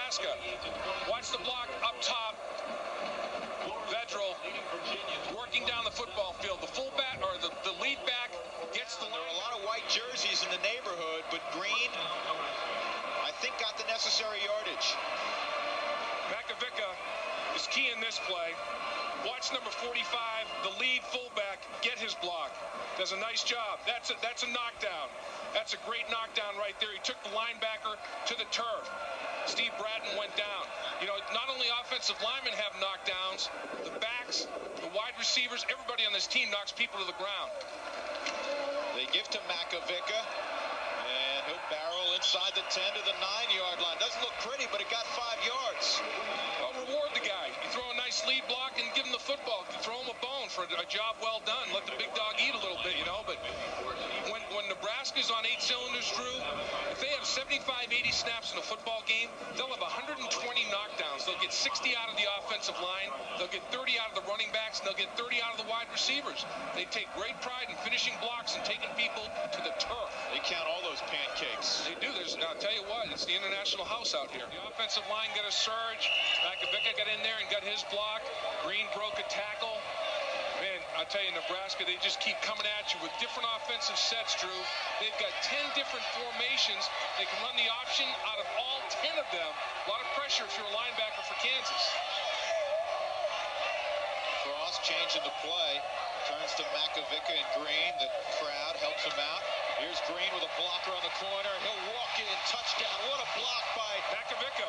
Nebraska. Watch the block up top. Vedral working down the football field. The fullback or the lead back gets the line. There are a lot of white jerseys in the neighborhood, but Green, I think, got the necessary yardage. Makovicka is key in this play. Watch number 45, the lead fullback, get his block. Does a nice job. That's a knockdown. That's a great knockdown right there. He took the linebacker to the turf. Steve Bratton went down. You know, not only offensive linemen have knockdowns, the backs, the wide receivers, everybody on this team knocks people to the ground. They give to Makovicka, and he'll barrel inside the 10 to the 9-yard line. Doesn't look pretty, but it got 5 yards. Well, reward the guy. You throw a nice lead block and give him the football. You throw him a bone for a job well done. Let the big dog eat a little bit, you know. But when Nebraska's on 8 cylinders, Drew, if they have 75, 80 snaps in a football game, they'll have 120 knockdowns. They'll get 60 out of the offensive line. They'll get 30 out of the running backs, and they'll get 30 out of the wide receivers. They take great pride in finishing blocks and taking people to the turf. They count all those pancakes. They do. I'll tell you what, it's the international house out here. The offensive line got a surge. Makovicka got in there and got his block. Green broke a tackle. Man, I'll tell you, Nebraska, they just keep coming at you with different offensive sets, Drew. They've got 10 different formations. They can run the option out of all 10 of them. A lot of pressure if you're a linebacker for Kansas. Cross changing the play. Turns to Makovicka and Green. The crowd helps him out. Here's Green with a blocker on the corner. He'll walk in. Touchdown. What a block by Makovicka.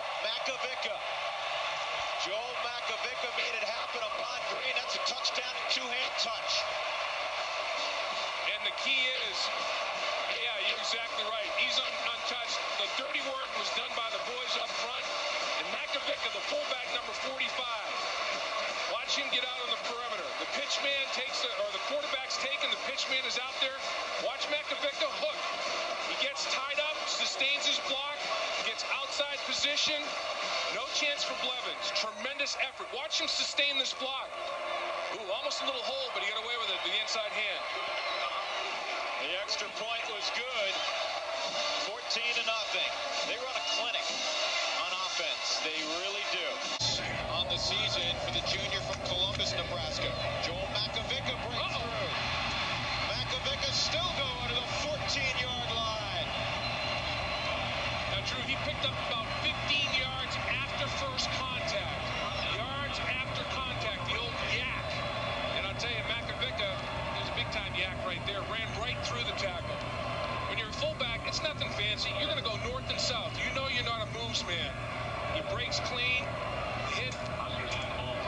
Joel Makovicka made it happen upon Green. That's a touchdown, two-hand touch. And the key is, yeah, you're exactly right. He's untouched. The dirty work was done by the boys up front. And Makovicka, the fullback, number 45. Watch him get out on the perimeter. The pitchman takes the quarterback's taken. The pitchman is out there. Watch Makovicka hook. He gets tied up, sustains his block, gets outside position. No chance for Blevins. Tremendous effort. Watch him sustain this block. Ooh, almost a little hole, but he got away with it, the inside hand. The extra point was good. 14-0. They run a clinic on offense. They really do. On the season for the junior from Columbus, Nebraska. Joel Makovicka breaks through. Makovicka still going to the 14-yard line. Now, Drew, he picked up about 15 yards after first contact. Yards after contact, the old yak. And I'll tell you, Makovicka is a big-time yak right there. Ran right through the tackle. When you're a fullback, it's nothing fancy. You're going to go north and south. You know you're not a moves man. He breaks clean, hit.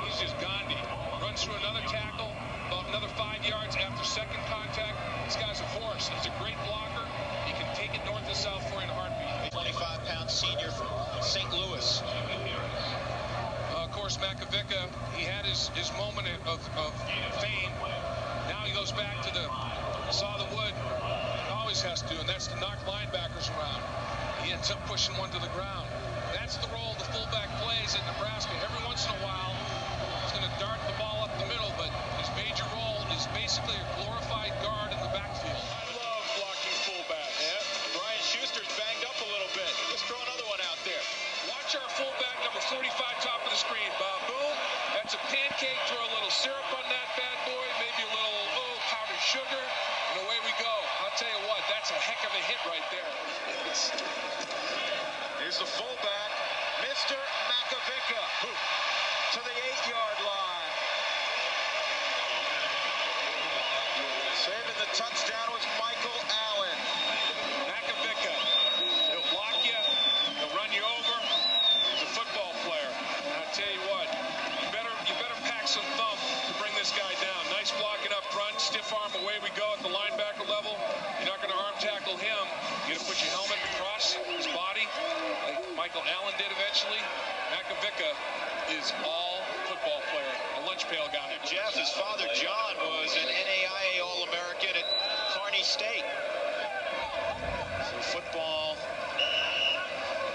He's just Gandhi. Runs through another tackle, about another 5 yards after second contact. This guy's a horse. He's a great blocker. He can take it north and south for you in a heartbeat. 25-pound senior from St. Louis. Of course, Makovicka, he had his moment of fame. Now he goes back to the saw the wood. He always has to do, and that's to knock linebackers around. He ends up pushing one to the ground. That's the role the fullback plays at Nebraska. Every once in a while, he's going to dart the ball up the middle, but his major role is basically a glorified guard in the backfield. I love blocking fullbacks. Yeah. Brian Schuster's banged up a little bit. Let's throw another one out there. Watch our fullback, number 45, top of the screen. Babu, that's a pancake. Throw a little syrup on that bad boy, maybe a little powdered sugar, and away we go. I'll tell you what, that's a heck of a hit right there. Here's the fullback, Mr. Makovicka, to the 8-yard line. Saving the touchdown was Michael Allen. Makovicka, he'll block you, he'll run you over. He's a football player. And I'll tell you what, you better pack some thump to bring this guy down. Nice blocking up front, stiff arm, away we go at the linebacker level. You're not going to arm tackle him. You're going to put your helmet across his body, like Michael Allen did eventually. Makovicka is all football player, a lunch pail guy. Jeff, his father John was an NAIA All-American at Kearney State. So football,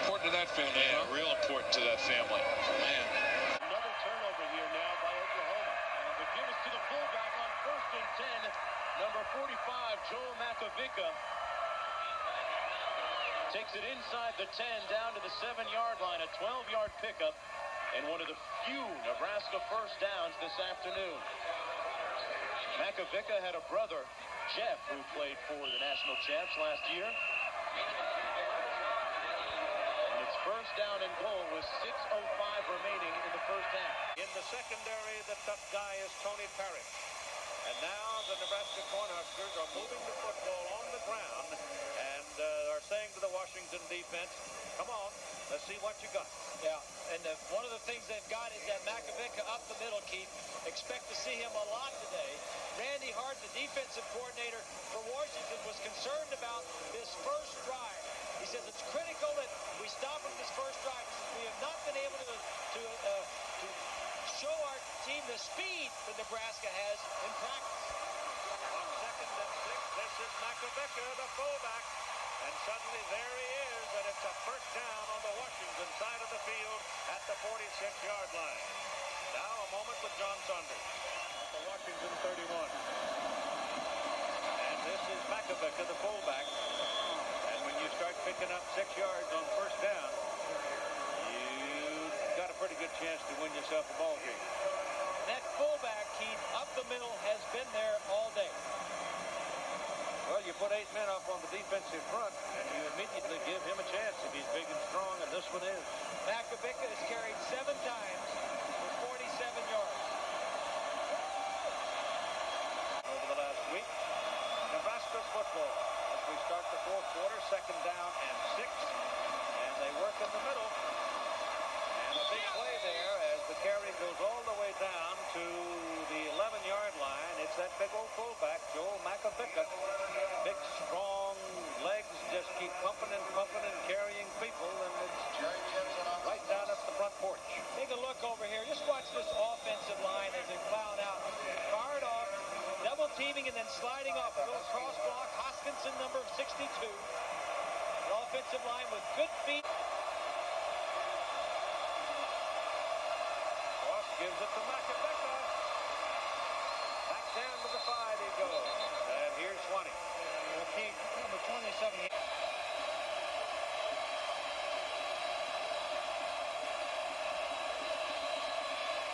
important to that family. Yeah, real important to that family. Man. Another turnover here now by Oklahoma. And the give is to the fullback on 1st and 10. Number 45, Joel Makovicka. Takes it inside the 10, down to the 7-yard line, a 12-yard pickup, and one of the few Nebraska first downs this afternoon. Makovicka had a brother, Jeff, who played for the national champs last year. And it's first down and goal with 6:05 remaining in the first half. In the secondary, the tough guy is Tony Parrish. And now the Nebraska Cornhuskers are moving the football on the ground and are saying to the Washington defense, come on, let's see what you got. Yeah, and one of the things they've got is that Makovicka up the middle, Keith. Expect to see him a lot today. Randy Hart, the defensive coordinator for Washington, was concerned about this first drive. He says it's critical that we stop him this first drive. We have not been able to show our team the speed that Nebraska has in practice. On 2nd and 6, this is Makovicka, the fullback. And suddenly there he is, and it's a first down on the Washington side of the field at the 46-yard line. Now a moment with John Saunders at the Washington 31. And this is Makovicka, the fullback. And when you start picking up 6 yards on first down, you've got a pretty good chance to win yourself a ball game. That fullback, Keith, up the middle has been there all day. Well, you put 8 men up on the defensive front, and you immediately give him a chance if he's big and strong, and this one is. Makovicka has carried 7 times for 47 yards. Over the last week, Nebraska's football. As we start the fourth quarter, 2nd down and 6, and they work in the middle. And a big play there as the carry goes all the way down to the 11-yard line. It's that big old fullback, Joel Makovicka. Big, strong legs just keep pumping and carrying people, and it's right down up the front porch. Take a look over here. Just watch this offensive line as they clown out. Fired off, double teaming, and then sliding off. A little cross block. Hoskinson, number 62. The offensive line with good feet. Ross gives it to Makovicka. Back down to the 5 he goes. And here's 20. Okay, number 27.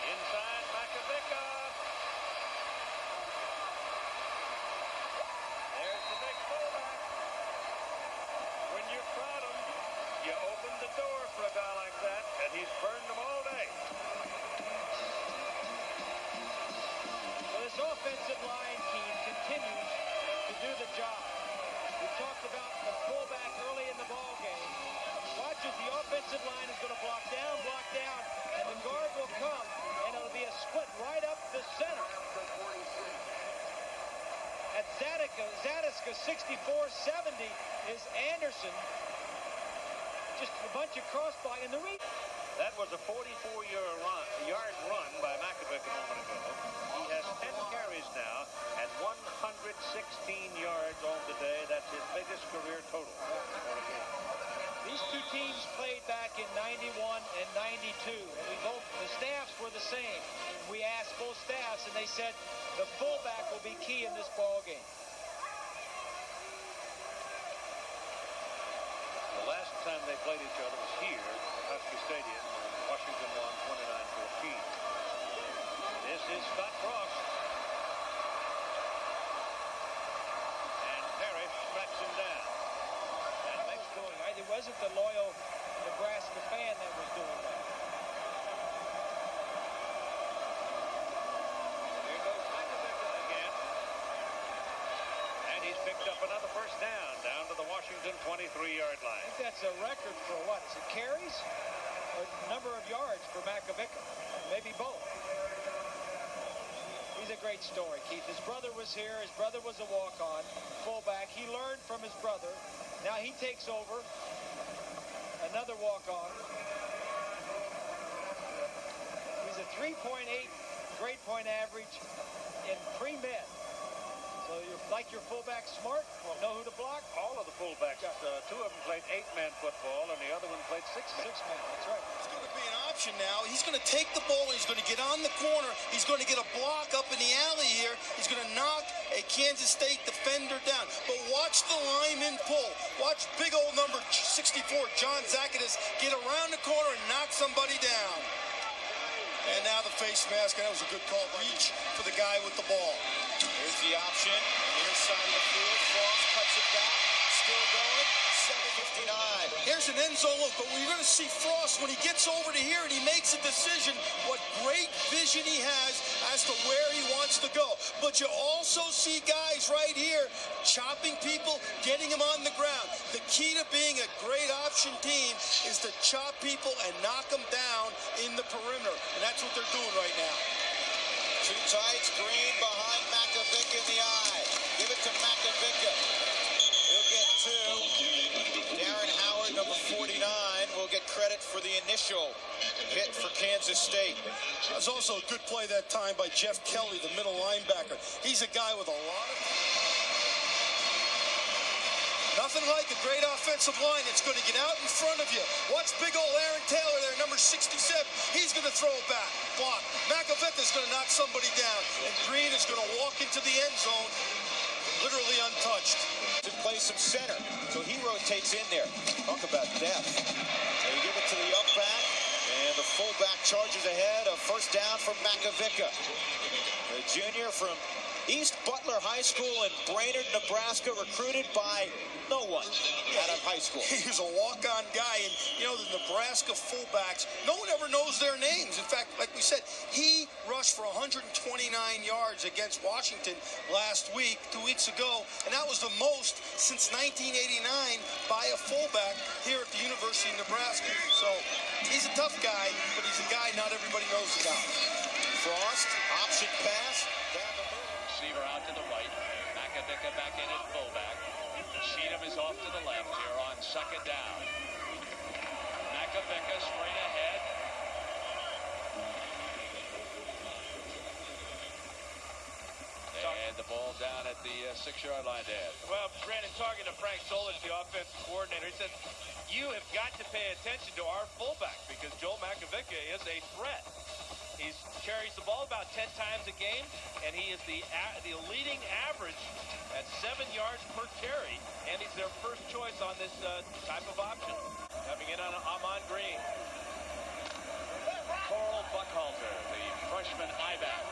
Inside Makovicka. There's the big fullback. When you crowd him, you open the door for a guy like that, and he's burned them all day. Well, this offensive line, Keith, continues to do the job. We talked about the fullback early in the ball game. Watch as the offensive line is going to block down, and the guard will come, and it'll be a split right up the center. At Zadiska 64-70 is Anderson. Just a bunch of cross-block in the reach. That was a 44-yard run by Makovicka a moment ago. He has 10 carries now and 116 yards on the day. That's his biggest career total. These two teams played back in 91 and 92, and the staffs were the same. We asked both staffs, and they said the fullback will be key in this ball game. The last time they played each other was here at Husky Stadium. Washington won 29-14. This is Scott Frost. And Parrish tracks him down. And makes Doing right. It wasn't the loyal Nebraska fan that was doing that. Here goes Makovicka again. And he's picked up another first down to the Washington 23-yard line. I think that's a record for what? Is it carries or number of yards for Makovicka? Maybe both. He's a great story, Keith. His brother was here. His brother was a walk-on fullback. He learned from his brother. Now he takes over. Another walk-on. He's a 3.8 grade point average in pre-med. So You like your fullback smart, know who to block? All of the fullbacks, two of them played 8-man football, and the other one played 6-man. That's right. It's going to be an option now. He's going to take the ball. He's going to get on the corner. He's going to get a block up in the alley here. He's going to knock a Kansas State defender down. But watch the lineman pull. Watch big old number 64, John Zacchaeus, get around the corner and knock somebody down. And now the face mask, and that was a good call. Reach for the guy with the ball. Here's the option. Near side of the field. Frost cuts it back. Still going. 7:59. Here's an end zone look, but we're going to see Frost when he gets over to here and he makes a decision, what great vision he has as to where he wants to go. But you also see guys right here chopping people, getting them on the ground. The key to being a great option team is to chop people and knock them down in the perimeter. And that's what they're doing right now. Two tights, Green behind Makovicka in the eye. Give it to Makovicka. He'll get two. Darren Howard, number 49, will get credit for the initial hit for Kansas State. That was also a good play that time by Jeff Kelly, the middle linebacker. He's a guy with a lot of... Nothing like a great offensive line that's going to get out in front of you. Watch big old Aaron Taylor there, number 67. He's going to throw it back. Block. Makovicka's going to knock somebody down. And Green is going to walk into the end zone literally untouched. To play some center, so he rotates in there. Talk about depth. They give it to the up back, and the fullback charges ahead. A first down from Makovicka. The junior from East Butler High School in Brainerd, Nebraska, recruited by no one out of high school. He was a walk-on guy, and you know, the Nebraska fullbacks, no one ever knows their names. In fact, like we said, he rushed for 129 yards against Washington last week, 2 weeks ago, and that was the most since 1989 by a fullback here at the University of Nebraska. So he's a tough guy, but he's a guy not everybody knows about. Frost, option pass, down the middle. Receiver out to the right. Makovicka back in at fullback. Cheatham is off to the left here on second down. Makovicka straight ahead. And the ball down at the 6-yard line, Dad. Well, Brandon, talking to Frank Solich, the offensive coordinator, he said, you have got to pay attention to our fullback because Joel Makovicka is a threat. He carries the ball about 10 times a game, and he is the leading average at 7 yards per carry, and he's their first choice on this type of option. Coming in on Amon Green. Coral Buckhalter, the freshman I-back,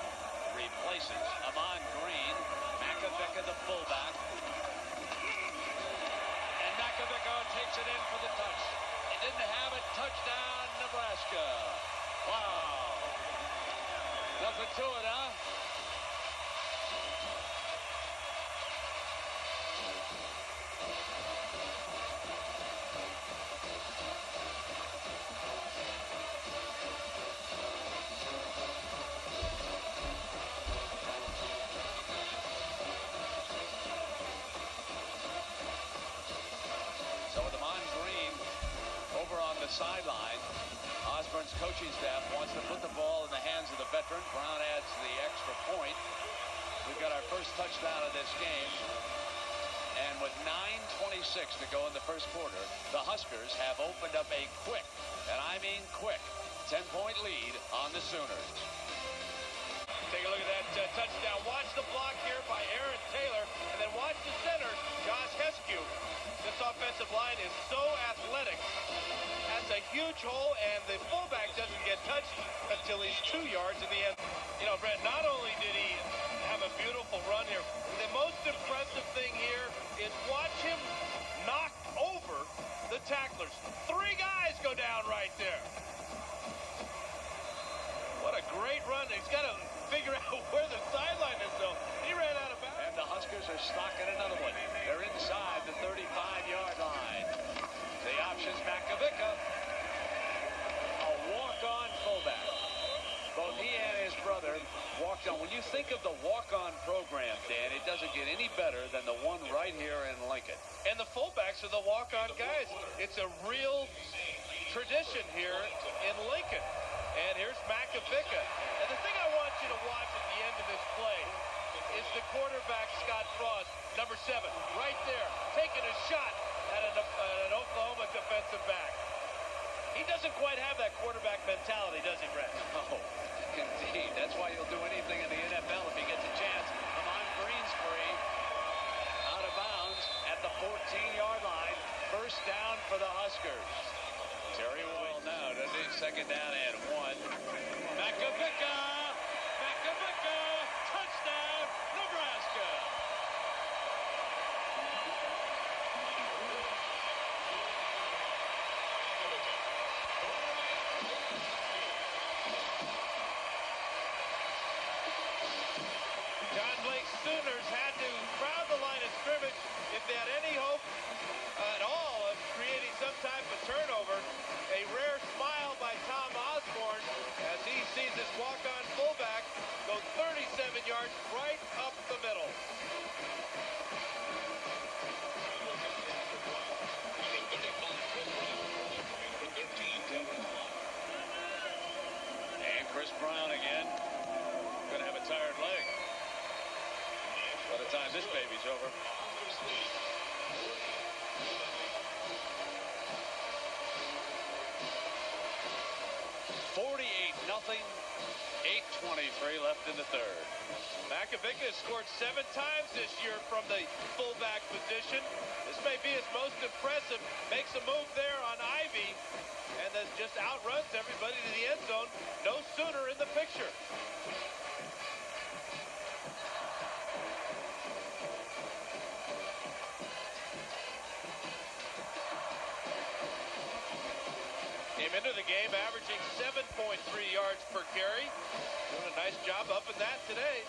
replaces Amon Green. Makovicka, the fullback. And Makovicka takes it in for the touch. He didn't have it. Touchdown, Nebraska. Wow. Nothing to it, huh? So with Amon Green over on the sideline, Osborne's coaching staff wants to put the ball in the hands of the veteran. Brown adds the extra point. We've got our first touchdown of this game. And with 9:26 to go in the first quarter, the Huskers have opened up a quick, and I mean quick, 10-point lead on the Sooners. Take a look at that touchdown. Watch the block here by Aaron Taylor, and then watch the center, Josh Heskew. This offensive line is so athletic. That's a huge hole, and the fullback doesn't get touched until he's 2 yards in the end. You know, Brett, not only did he have a beautiful run here, the most impressive thing here is watch him knock over the tacklers. 3 guys go down right there. What a great run. He's got to figure out where the sideline is, though. He ran out of bounds. And the Huskers are stocking another one. They're inside the 35-yard line. The option's Makovicka, a walk-on fullback. Both he and his brother walked on. When you think of the walk-on program, Dan, it doesn't get any better than the one right here in Lincoln. And the fullbacks are the walk-on guys. It's a real tradition here in Lincoln. And here's Makovicka. And the thing I want you to watch at the end of this play, is the quarterback, Scott Frost, number 7, right there, taking a shot at an Oklahoma defensive back. He doesn't quite have that quarterback mentality, does he, Brett? Oh, indeed. That's why he'll do anything in the NFL if he gets a chance. Amon Green's free. Out of bounds at the 14-yard line. First down for the Huskers. Terry White now, doesn't he? Second down and 1. Makovicka! Makovicka! Touchdown, Nebraska! John Blake's Sooners had to crowd the line of scrimmage if they had any hope at all of creating some type of turnover. A rare smile by Tom Osborne as he sees his walk-on fullback go 37 yards right up the middle. And Chris Brown again. Gonna have a tired leg by the time this baby's over. 48-0. 8:23 left in the third. Makovicka has scored 7 times this year from the fullback position. This may be his most impressive. Makes a move there on Ivy and then just outruns everybody to the end zone. No Sooner in the picture. Came into the game averaging 7.3 yards per carry. Doing a nice job upping that today.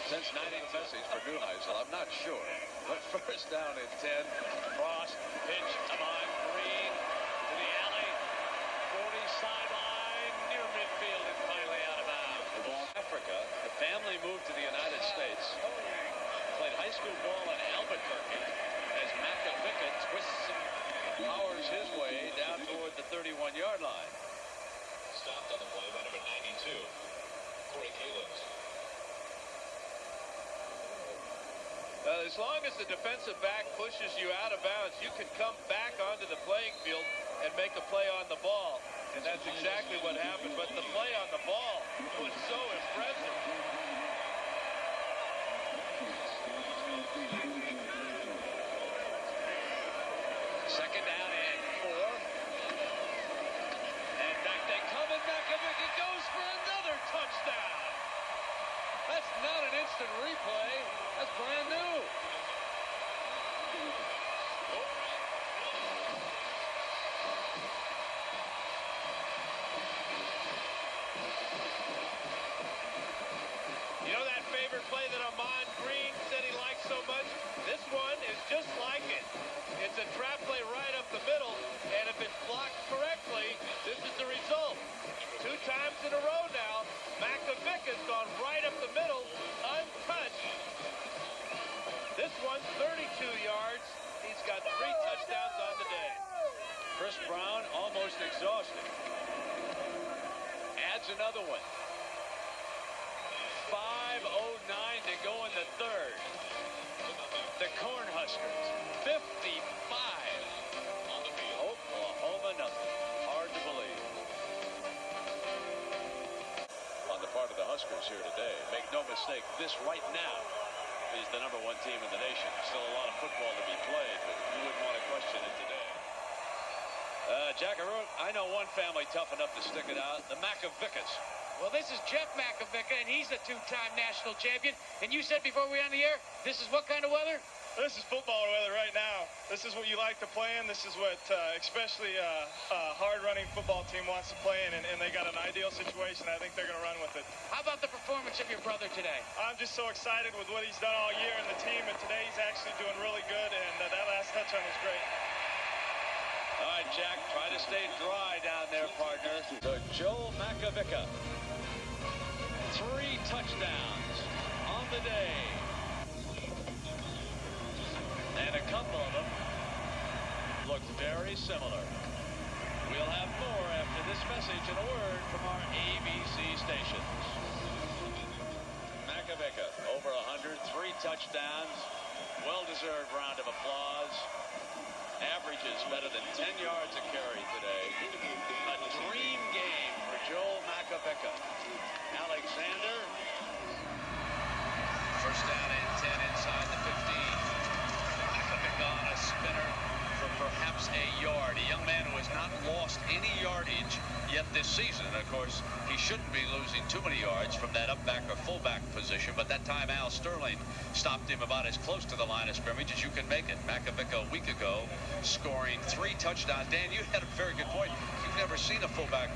Since 1950s for Neuheisel, I'm not sure. But first down and 10. Frost, pitch, Amon Green to the alley. 40 sideline, near midfield, and finally out of bounds. Africa, the family moved to the United States. Played high school ball in Albuquerque as Makovicka twists and powers his way down toward the 31-yard line. Stopped on the play by number 92, Corey Kalins. As long as the defensive back pushes you out of bounds, you can come back onto the playing field and make a play on the ball. And that's exactly what happened. But the play on the ball was so impressive. Second down and 4. And back they come, and Makovicka goes for another touchdown. That's not an instant replay. That's brand new. You know that favorite play that Amon Green said he liked so much? This one is just like it. It's a trap play right up the middle, and if it's blocked correctly, this is the result. 2 times in a row now, Makovicka's gone right up the middle, untouched. This one's 32 yards. He's got 3 touchdowns on the day. Chris Brown almost exhausted. Adds another one. 5:09 to go in the third. The Cornhuskers, 55. On the field. Oklahoma nothing. Hard to believe. On the part of the Huskers here today, make no mistake, this right now is the #1 team in the nation. Still a lot of football to be played, but you wouldn't want to question it today. Jack, I know one family tough enough to stick it out, the Makovickas. Well, this is Jeff Makovicka, and he's a 2-time national champion. And you said before we were on the air, this is what kind of weather? This is football weather right now. This is what you like to play in. This is what especially a hard-running football team wants to play in, and they got an ideal situation. I think they're going to run with it. How about the performance of your brother today? I'm just so excited with what he's done all year in the team, and today he's actually doing really good, and that last touchdown was great. All right, Jack, try to stay dry down there, partner. So Joe Makovicka, 3 touchdowns on the day. And a couple of them look very similar. We'll have more after this message and a word from our ABC stations. Makovicka, over 100, 3 touchdowns. Well-deserved round of applause. Averages better than 10 yards a carry today. A dream game for Joel Makovicka. Alexander. First down and 10 inside the 15. Makovicka on a spinner for perhaps a yard. A young man who has not lost any yardage yet this season. And of course, he shouldn't be losing too many yards from that up back or fullback position. But that time, Al Sterling stopped him about as close to the line of scrimmage as you can make it. Makovicka a week ago scoring 3 touchdowns. Dan, you had a very good point. You've never seen a fullback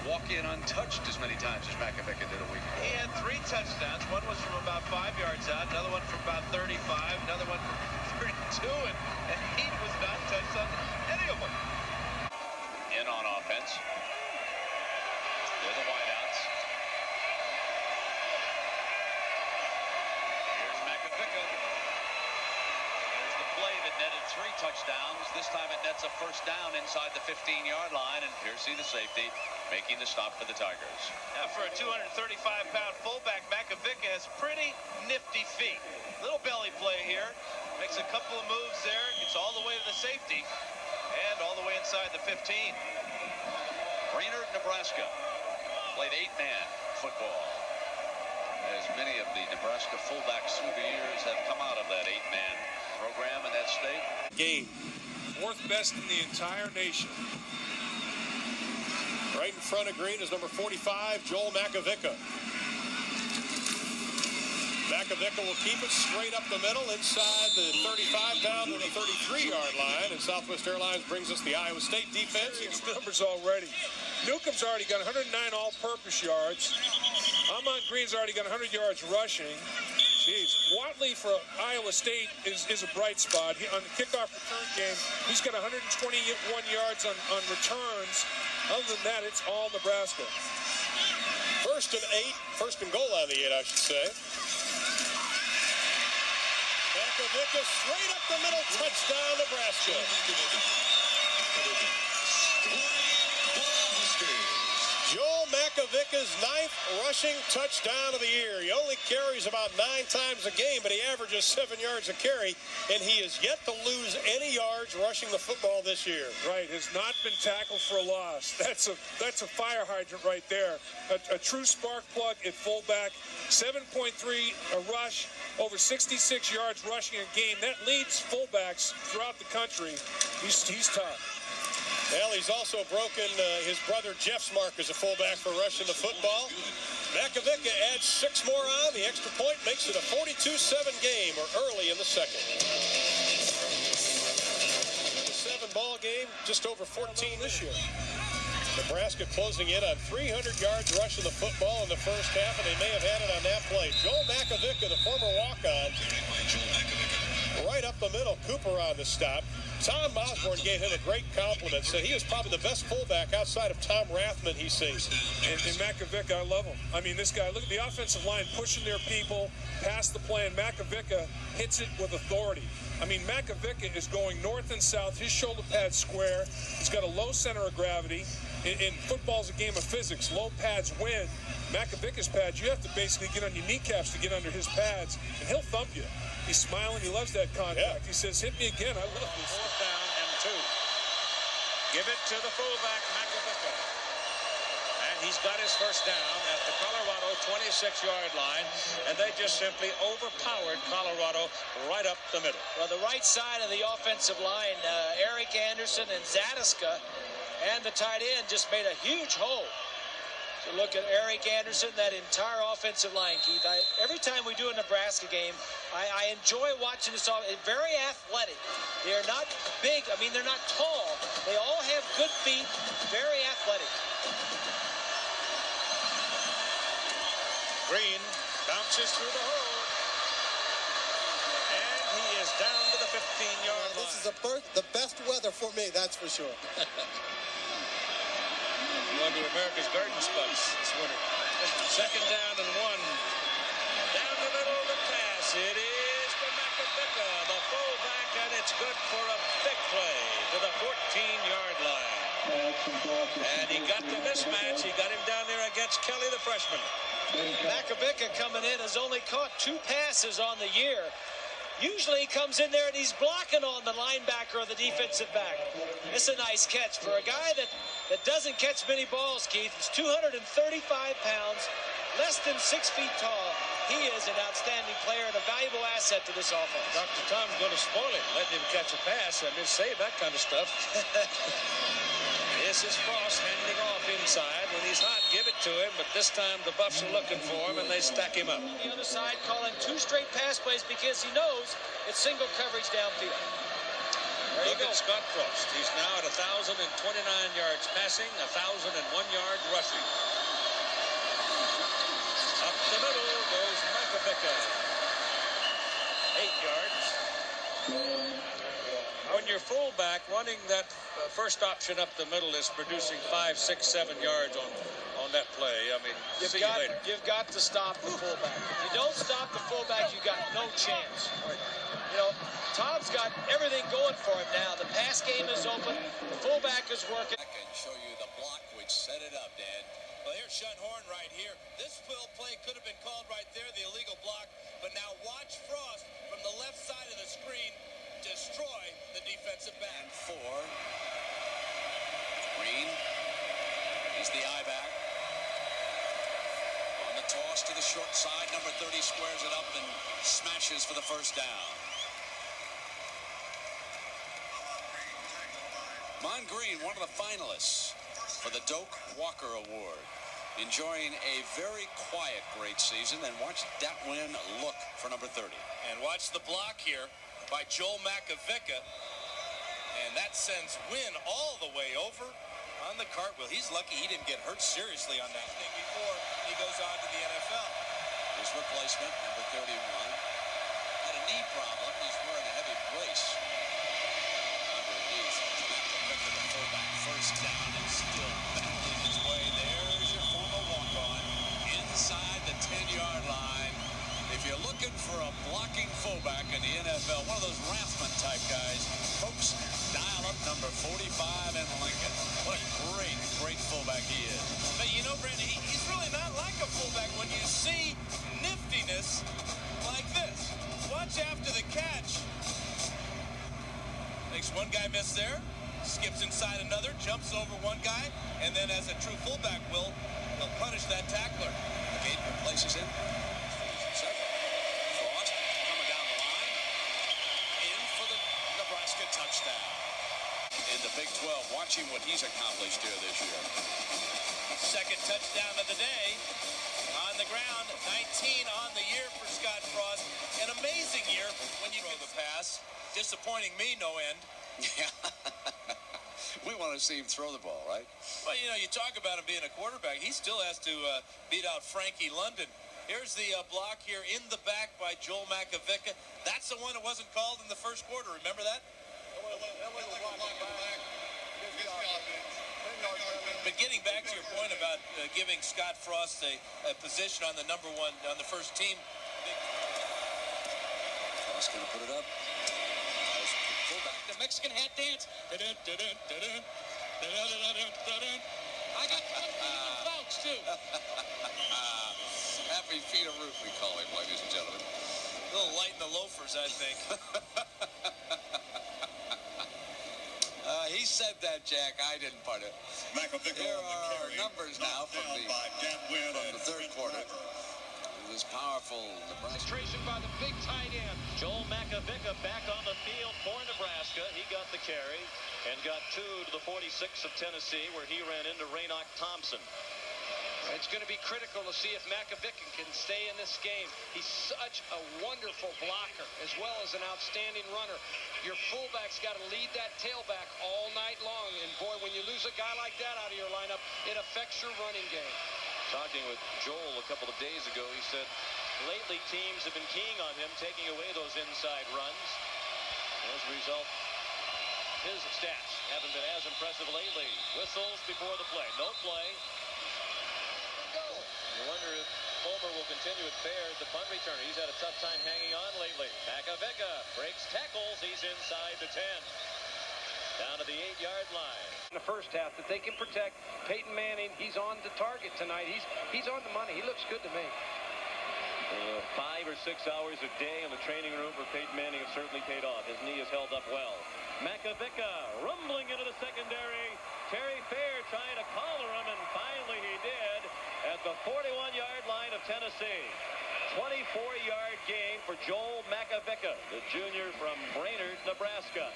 walk in untouched as many times as Makovicka did a week ago. He had 3 touchdowns. One was from about 5 yards out, another one from about 35, another one from 32, and he was not touched on any of them. In on offense. They're the wideouts. Here's Makovicka. There's the play that netted 3 touchdowns. This time it nets a first down inside the 15-yard line, and Piercy, the safety, making the stop for the Tigers. Now, for a 235-pound fullback, Makovicka has pretty nifty feet. Little belly play here. Makes a couple of moves there. Gets all the way to the safety and all the way inside the 15. Brainerd, Nebraska played 8-man football. As many of the Nebraska fullbacks through the years have come out of that 8-man program in that state. Game. 4th best in the entire nation. Right in front of Green is number 45, Joel Makovicka. Makovicka will keep it straight up the middle inside the 35 down to the 33-yard line. And Southwest Airlines brings us the Iowa State defense. It's numbers already. Newcomb's already got 109 all-purpose yards. Amon Green's already got 100 yards rushing. Jeez, Watley for Iowa State is a bright spot. On the kickoff return game, he's got 121 yards on returns. Other than that, it's all Nebraska. 1st and 8. 1st and goal out of the 8, I should say. Makovicka straight up the middle, touchdown, Nebraska. Joel Makovicka's 9th rushing touchdown of the year. He only carries about 9 times a game, but he averages 7 yards a carry, and he has yet to lose any yards rushing the football this year. Right, has not been tackled for a loss. That's a fire hydrant right there. A true spark plug at fullback. 7.3 a rush, over 66 yards rushing a game. That leads fullbacks throughout the country. He's tough. Well, he's also broken his brother Jeff's mark as a fullback for rushing the football. Makovicka adds 6 more on. The extra point makes it a 42-7 game, or early in the second. The 7-ball game, just over 14 this year. Nebraska closing in on 300 yards rushing the football in the first half, and they may have had it on that play. Joel Makovicka, the former walk-on, right up the middle. Cooper on the stop. Tom Osborne gave him a great compliment, said he was probably the best fullback outside of Tom Rathman he's seen. And Makovicka, I love him. I mean, this guy, look at the offensive line pushing their people past the play, and Makovicka hits it with authority. I mean, Makovicka is going north and south, his shoulder pad's square. He's got a low center of gravity. In football's a game of physics. Low pads win. Makovicka's pads, you have to basically get on your kneecaps to get under his pads, and he'll thump you. He's smiling. He loves that contact. Yeah. He says, hit me again. I love this. 4th down and 2. Give it to the fullback, Makovicka. And he's got his first down at the Colorado 26-yard line. And they just simply overpowered Colorado right up the middle. Well, the right side of the offensive line, Eric Anderson and Zadiska, and the tight end just made a huge hole. So look at Eric Anderson, that entire offensive line, Keith. Every time we do a Nebraska game, I enjoy watching this. Very athletic. They're not big. I mean, they're not tall. They all have good feet. Very athletic. Green bounces through the hole. And he is down to the 15-yard line. This is the best weather for me, that's for sure. Going to America's Garden Spots this winter. 2nd down and 1. Down the middle of the pass. It is for Makovicka, the fullback, and it's good for a big play to the 14-yard line. And he got the mismatch. He got him down there against Kelly, the freshman. Makovicka coming in has only caught 2 passes on the year. Usually he comes in there and he's blocking on the linebacker or the defensive back. It's a nice catch for a guy that doesn't catch many balls, Keith. He's 235 pounds, less than 6 feet tall. He is an outstanding player and a valuable asset to this offense. Dr. Tom's going to spoil it, letting him catch a pass. I mean, save that kind of stuff. This is Frost handing off inside. When he's hot, give it to him. But this time the Buffs are looking for him, and they stack him up. The other side calling 2 straight pass plays because he knows it's single coverage downfield. Look at Scott Frost. He's now at 1,029 yards passing, 1,001 yards rushing. Up the middle goes Makovicka. 8 yards. When your fullback running that first option up the middle is producing 5, 6, 7 yards on that play, I mean, You've got to stop the fullback. If you don't stop the fullback, you got no chance. You know, Tom's got everything going for him now. The pass game is open. The fullback is working. I can show you the block which set it up, Dan. Well, here's Shunhorn right here. This play could have been called right there, the illegal block. But now watch Frost from the left side of the screen destroy the defensive back. And 4. Green. He's the eye back. On the toss to the short side, number 30 squares it up and smashes for the first down. Mon Green, one of the finalists for the Doak Walker Award. Enjoying a very quiet, great season. And watch that win look for number 30. And watch the block here by Joel Makovicka. And that sends Wynn all the way over on the cartwheel. He's lucky he didn't get hurt seriously on that thing before he goes on to the NFL. His replacement, number 31, had a knee problem. He's wearing a heavy brace underneath. Makovicka, the fullback, first down and still battling his way. There's your former walk-on inside the 10-yard line. If you're looking for a blocking fullback in the NFL, one of those Rathman type guys, folks, dial up number 45 in Lincoln. What a great fullback he is. But you know, Brandon, he's really not like a fullback when you see niftiness like this. Watch after the catch. Makes one guy miss there, skips inside another, jumps over one guy, and then as a true fullback will, he'll punish that tackler. Gateman places him. Frost coming down the line. In for the Nebraska touchdown. In the Big 12, watching what he's accomplished here this year. Second touchdown of the day. On the ground, 19 on the year for Scott Frost. An amazing year when you throw the pass. Disappointing me, no end. Yeah. We want to see him throw the ball, right? Well, you know, you talk about him being a quarterback. He still has to beat out Frankie London. Here's the block here in the back by Joel Makovicka. That's the one that wasn't called in the first quarter. Remember that? But getting back to your point about giving Scott Frost a position on the number 1, on the first team. Frost going to put it up. The Mexican hat dance. I got folks too. Happy feet of roof, we call him, ladies and gentlemen. A little light in the loafers, I think. He said that, Jack. I didn't put it. Here are our numbers now from the third quarter. This powerful Nebraska. Concentration by the big tight end. Joel Makovicka back on the field for Nebraska. He got the carry and got 2 to the 46 of Tennessee, where he ran into Raynoch Thompson. It's going to be critical to see if Makovicka can stay in this game. He's such a wonderful blocker as well as an outstanding runner. Your fullback's got to lead that tailback all night long. And boy, when you lose a guy like that out of your lineup, it affects your running game. Talking with Joel a couple of days ago, he said lately teams have been keying on him, taking away those inside runs. As a result, his stats haven't been as impressive lately. Whistles before the play. No play. You wonder if Homer will continue at fair as the punt returner. He's had a tough time hanging on lately. Makovicka breaks tackles. He's inside the 10. Down to the 8-yard line. In the first half, that they can protect Peyton Manning. He's on the target tonight. He's on the money. He looks good to me. 5 or 6 hours a day in the training room for Peyton Manning has certainly paid off. His knee has held up well. Makovicka rumbling into the secondary. Terry Fair trying to collar him, and finally he did at the 41-yard line of Tennessee. 24-yard gain for Joel Makovicka, the junior from Brainerd, Nebraska.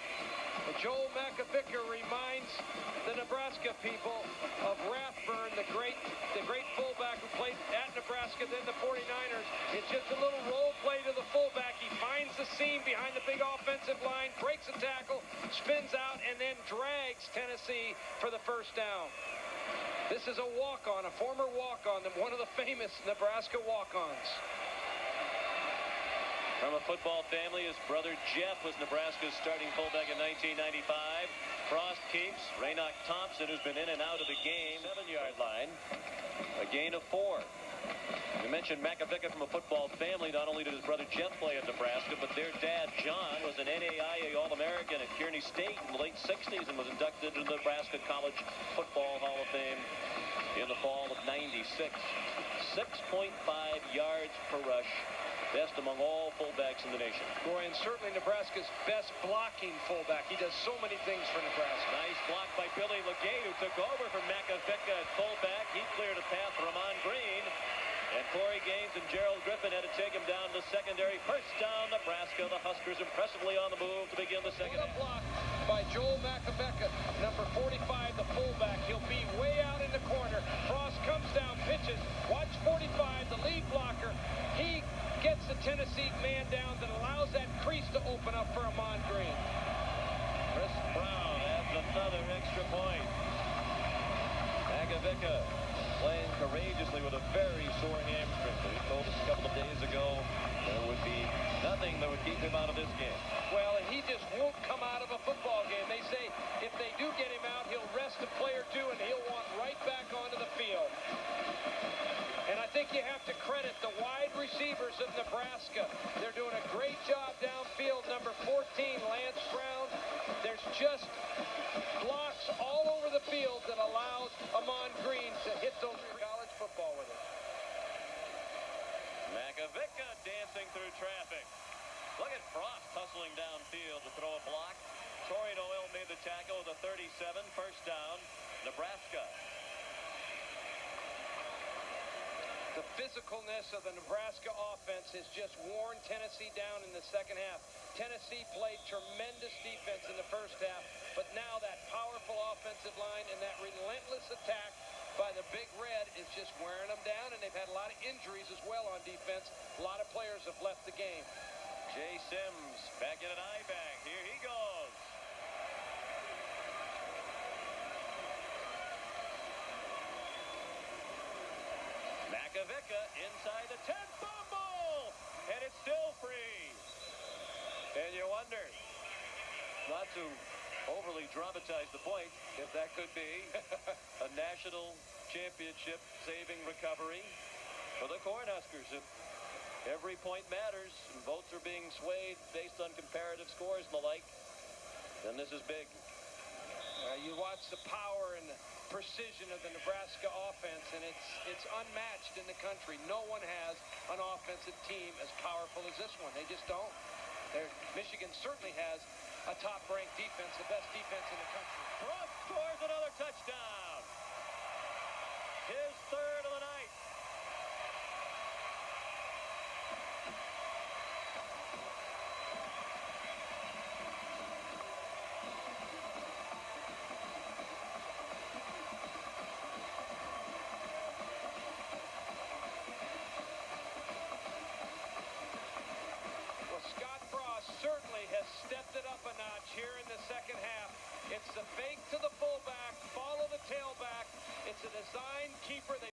Well, Joel Makovicka reminds the Nebraska people of Rathburn, the great fullback who played at Nebraska, then the 49ers. It's just a little roll play to the fullback. He finds the seam behind the big offensive line, breaks a tackle, spins out, and then drags Tennessee for the first down. This is a walk-on, a former walk-on, one of the famous Nebraska walk-ons. From a football family, his brother Jeff was Nebraska's starting fullback in 1995. Frost keeps Raynoch Thompson, who's been in and out of the game. 7-yard line. A gain of 4. We mentioned Makovicka from a football family. Not only did his brother Jeff play at Nebraska, but their dad, John, was an NAIA All-American at Kearney State in the late 60s and was inducted into the Nebraska College Football Hall of Fame in the fall of '96. 6.5 yards per rush. Best among all fullbacks in the nation. Boy, and certainly Nebraska's best blocking fullback. He does so many things for Nebraska. Nice block by Billy Legate, who took over from Makovicka at fullback. He cleared a path for Ramon Green. And Corey Gaines and Gerald Griffin had to take him down to the secondary. First down, Nebraska. The Huskers impressively on the move to begin the second half. What a block by Joel Makovicka, number 45, the fullback. He'll be way out in the corner. Frost comes down, pitches. Watch 45, the lead blocker. He gets the Tennessee man down that allows that crease to open up for Ramon Green. Chris Brown adds another extra point. Makovicka playing courageously with a very sore hamstring. He told us a couple of days ago there would be nothing that would keep him out of this game. Well, and he just won't come out of a football game. They say if they do get him out, he'll rest a play or two, and he'll want right back onto the field. And I think you have to credit the wide receivers of Nebraska. They're doing a great job downfield. Number 14, Lance Brown. There's just blocks all over the field that allows Amon Green to hit those college football with it. Makovicka dancing through traffic. Look at Frost hustling downfield to throw a block. Torrey Noel made the tackle with a 37, first down, Nebraska. The physicalness of the Nebraska offense has just worn Tennessee down in the second half. Tennessee played tremendous defense in the first half, but now that powerful offensive line and that relentless attack by the Big Red is just wearing them down, and they've had a lot of injuries as well on defense. A lot of players have left the game. Jay Sims back in an eye bag. Here he goes. Makovicka inside the 10, fumble, and it's still free. And you wonder, not to overly dramatize the point, if that could be a national championship saving recovery for the Cornhuskers. If every point matters and votes are being swayed based on comparative scores and the like, then this is big. You watch the power and the precision of the Nebraska offense, and it's unmatched in the country. No one has an offensive team as powerful as this one. They just don't. Michigan certainly has a top-ranked defense, the best defense in the country. Frost scores another touchdown. His third of the night. Certainly has stepped it up a notch here in the second half. It's the fake to the fullback, follow the tailback. It's a design keeper.